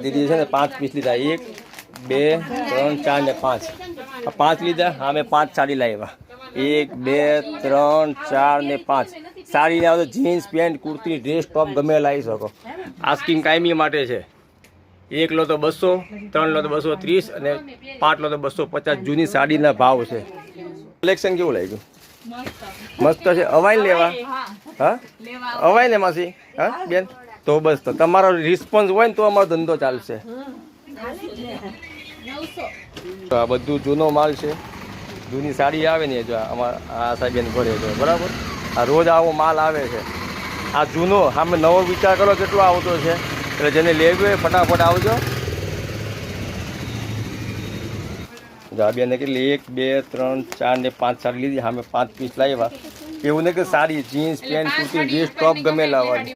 દીદી છે ને 5 પીસ લીધા, 1 2 3 4 ને 5, 5 લીધા. હા મેં 5 સાડી લાવ્યા, 1 2 3 4 ને 5 સાડી આવે તો jeans pant kurti dress top ગમે લાવી શકો. આ સ્કીમ કાયમી માટે છે. 1 લો તો 200, 3 લો તો 230 અને 5 લો તો 250 જૂની સાડીના ભાવ છે. કલેક્શન કેવું લાગ્યું? મસ્ત છે. અવાઈ લેવા? હા અવાઈ ને માસી? હા બેન તો બસ, તો તમારો રિસ્પોન્સ હોય ને તો અમારો ધંધો ચાલશે. આ બધું જૂનો માલ છે, જૂની સાડી આવે ને જો અમારા આ સાહેબ ભરે છે બરાબર. આ રોજ આવો માલ આવે છે. આ જૂનો સામે નવો વિચાર કરો કેટલો આવતો છે, એટલે જેને લેવું હોય ફટાફટ આવજો. બેને કેટલી 1 2 3 4 ને 5 સાડી લીધી, સામે 5 પીસ લાવ્યા. એવું નહીં કે sari jeans pant kurti dress top ગમે લાવવાની.